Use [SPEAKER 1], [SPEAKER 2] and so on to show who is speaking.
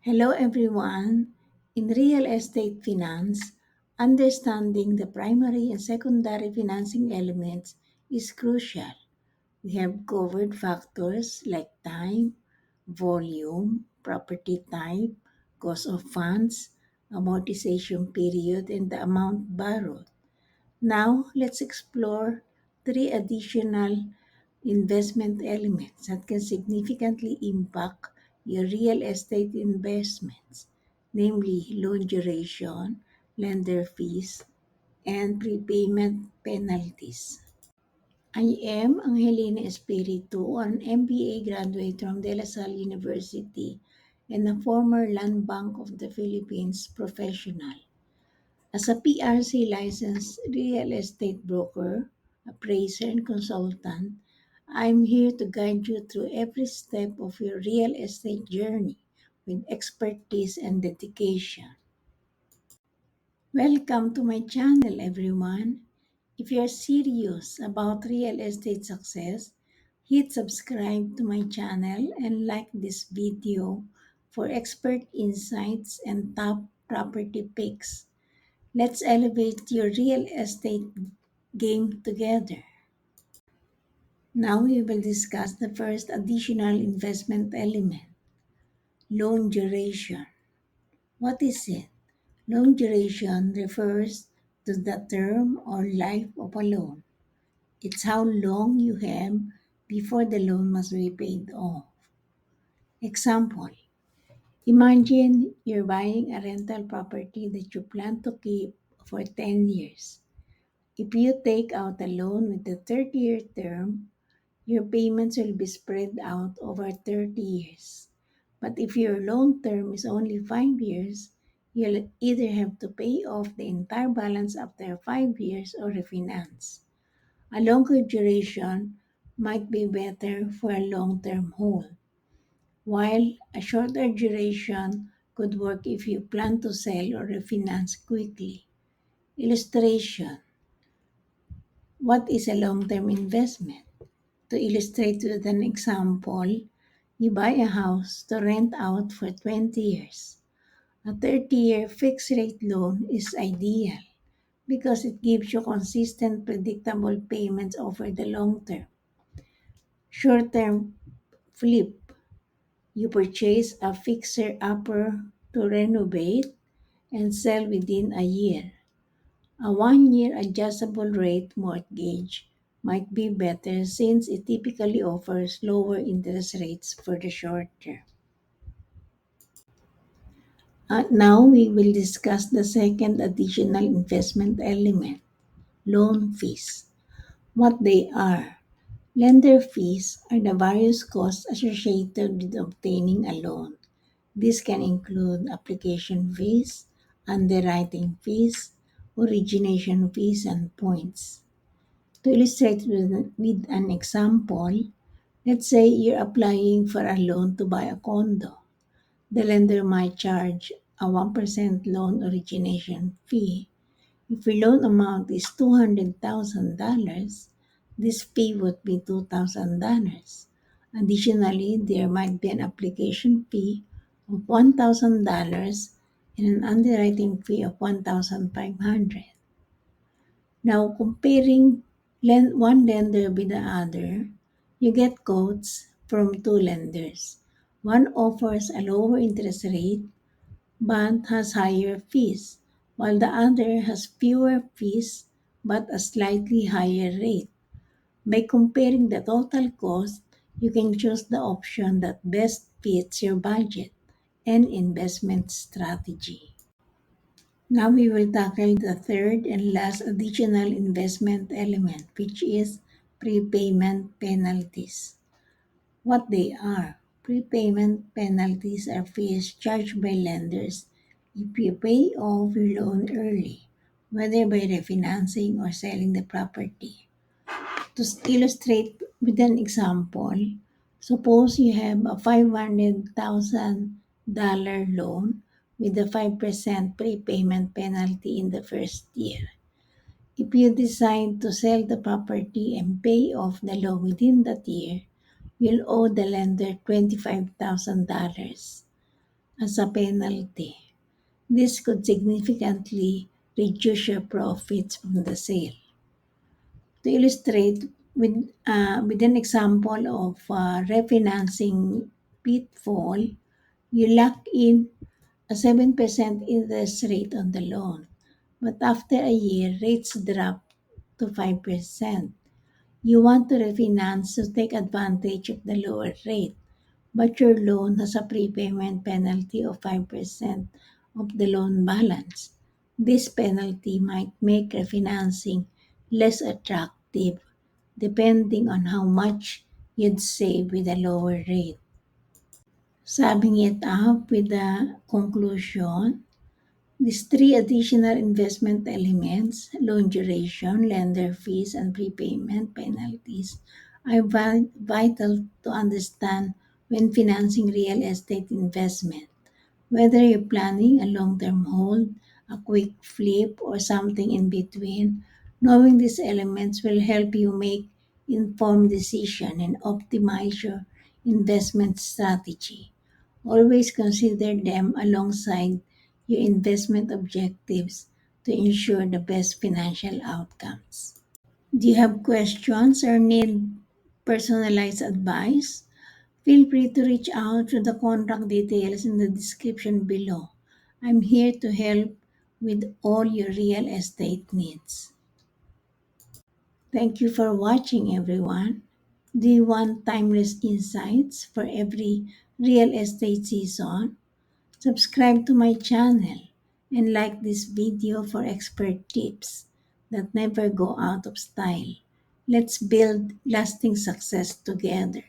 [SPEAKER 1] Hello, everyone. In real estate finance, understanding the primary and secondary financing elements is crucial. We have covered factors like time, volume, property type, cost of funds, amortization period, and the amount borrowed. Now, let's explore three additional investment elements that can significantly impact your real estate investments, namely loan duration, lender fees, and prepayment penalties. I am Angelina Espiritu, an MBA graduate from De La Salle University and a former Land Bank of the Philippines professional. As a PRC licensed real estate broker, appraiser, and consultant, I'm here to guide you through every step of your real estate journey with expertise and dedication. Welcome to my channel, everyone. If you're serious about real estate success, hit subscribe to my channel and like this video for expert insights and top property picks. Let's elevate your real estate game together. Now we will discuss the first additional investment element, loan duration. What is it? Loan duration refers to the term or life of a loan. It's how long you have before the loan must be paid off. Example, imagine you're buying a rental property that you plan to keep for 10 years. If you take out a loan with a 30-year term, your payments will be spread out over 30 years. But if your loan term is only 5 years, you'll either have to pay off the entire balance after 5 years or refinance. A longer duration might be better for a long-term hold, while a shorter duration could work if you plan to sell or refinance quickly. Illustration. What is a long-term investment? To illustrate with an example, you buy a house to rent out for 20 years. A 30-year fixed rate loan is ideal because it gives you consistent, predictable payments over the long term. Short term flip, you purchase a fixer upper to renovate and sell within a year. A 1-year adjustable rate mortgage might be better since it typically offers lower interest rates for the short term. Now we will discuss the second additional investment element, loan fees. What they are. Lender fees are the various costs associated with obtaining a loan. This can include application fees, underwriting fees, origination fees, and points. To illustrate with an example, let's say you're applying for a loan to buy a condo. The lender might charge a 1% loan origination fee. If your loan amount is $200,000, this fee would be $2,000. Additionally, there might be an application fee of $1,000 and an underwriting fee of $1,500. Now, comparing one lender with the other, you get quotes from two lenders. One offers a lower interest rate but has higher fees, while the other has fewer fees but a slightly higher rate. By comparing the total cost, you can choose the option that best fits your budget and investment strategy. Now we will tackle the third and last additional investment element, which is prepayment penalties. What they are. Prepayment penalties are fees charged by lenders if you pay off your loan early, whether by refinancing or selling the property. To illustrate with an example, suppose you have a $500,000 loan with a 5% prepayment penalty in the first year. If you decide to sell the property and pay off the loan within that year, you'll owe the lender $25,000. as a penalty. This could significantly reduce your profits from the sale. To illustrate with an example of refinancing pitfall, you lock in a 7% interest rate on the loan, but after a year, rates drop to 5%. You want to refinance to take advantage of the lower rate, but your loan has a prepayment penalty of 5% of the loan balance. This penalty might make refinancing less attractive depending on how much you'd save with a lower rate. Summing it up with the conclusion, these three additional investment elements, loan duration, lender fees, and prepayment penalties, are vital to understand when financing real estate investment. Whether you're planning a long term hold, a quick flip, or something in between, knowing these elements will help you make informed decision and optimize your investment strategy. Always consider them alongside your investment objectives to ensure the best financial outcomes. Do you have questions or need personalized advice? Feel free to reach out through the contact details in the description below. I'm here to help with all your real estate needs. Thank you for watching, everyone. Do you want timeless insights for every real estate season? Subscribe to my channel and like this video for expert tips that never go out of style. Let's build lasting success together.